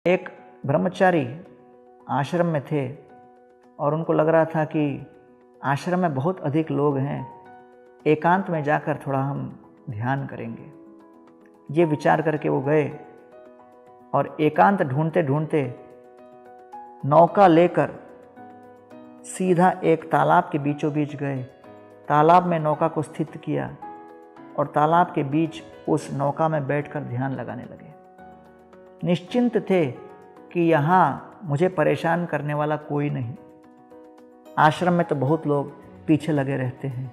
एक ब्रह्मचारी आश्रम में थे और उनको लग रहा था कि आश्रम में बहुत अधिक लोग हैं, एकांत में जाकर थोड़ा हम ध्यान करेंगे। ये विचार करके वो गए और एकांत ढूंढते ढूंढते नौका लेकर सीधा एक तालाब के बीचों बीच गए। तालाब में नौका को स्थित किया और तालाब के बीच उस नौका में बैठकर ध्यान लगाने लगे। निश्चिंत थे कि यहाँ मुझे परेशान करने वाला कोई नहीं। आश्रम में तो बहुत लोग पीछे लगे रहते हैं,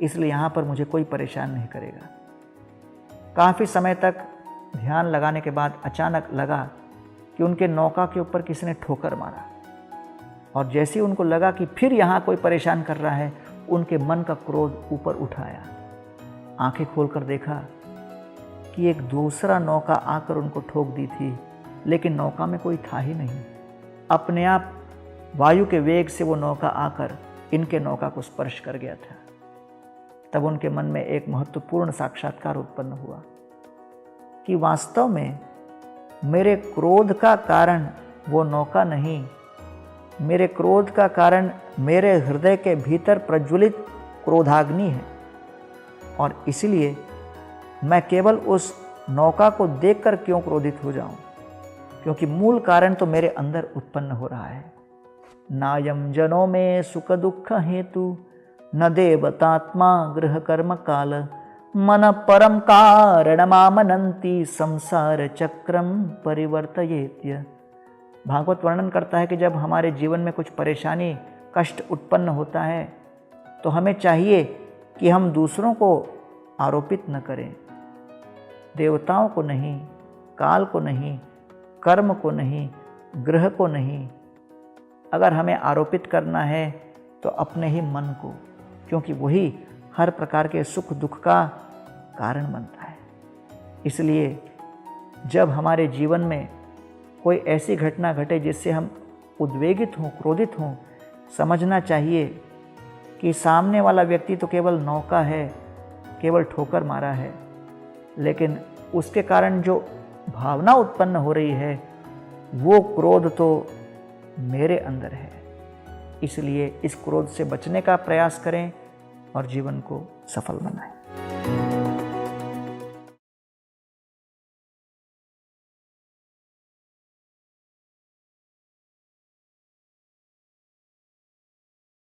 इसलिए यहाँ पर मुझे कोई परेशान नहीं करेगा। काफ़ी समय तक ध्यान लगाने के बाद अचानक लगा कि उनके नौका के ऊपर किसी ने ठोकर मारा, और जैसे ही उनको लगा कि फिर यहाँ कोई परेशान कर रहा है, उनके मन का क्रोध ऊपर उठाया। आंखें खोलकर देखा कि एक दूसरा नौका आकर उनको ठोक दी थी, लेकिन नौका में कोई था ही नहीं। अपने आप वायु के वेग से वो नौका आकर इनके नौका को स्पर्श कर गया था। तब उनके मन में एक महत्वपूर्ण साक्षात्कार उत्पन्न हुआ कि वास्तव में मेरे क्रोध का कारण वो नौका नहीं, मेरे क्रोध का कारण मेरे हृदय के भीतर प्रज्वलित क्रोधाग्नि है, और इसलिए मैं केवल उस नौका को देखकर क्यों क्रोधित हो जाऊं, क्योंकि मूल कारण तो मेरे अंदर उत्पन्न हो रहा है। नायम जनो में सुख दुख हेतु न देवतात्मा गृह कर्म काल मन परम कारणमामनंती संसार चक्रम परिवर्तयेत्य। भागवत वर्णन करता है कि जब हमारे जीवन में कुछ परेशानी कष्ट उत्पन्न होता है तो हमें चाहिए कि हम दूसरों को आरोपित न करें, देवताओं को नहीं, काल को नहीं, कर्म को नहीं, ग्रह को नहीं। अगर हमें आरोपित करना है तो अपने ही मन को, क्योंकि वही हर प्रकार के सुख दुख का कारण बनता है। इसलिए जब हमारे जीवन में कोई ऐसी घटना घटे जिससे हम उद्वेगित हों, क्रोधित हों, समझना चाहिए कि सामने वाला व्यक्ति तो केवल नौका है, केवल ठोकर मारा है, लेकिन उसके कारण जो भावना उत्पन्न हो रही है वो क्रोध तो मेरे अंदर है। इसलिए इस क्रोध से बचने का प्रयास करें और जीवन को सफल बनाएं।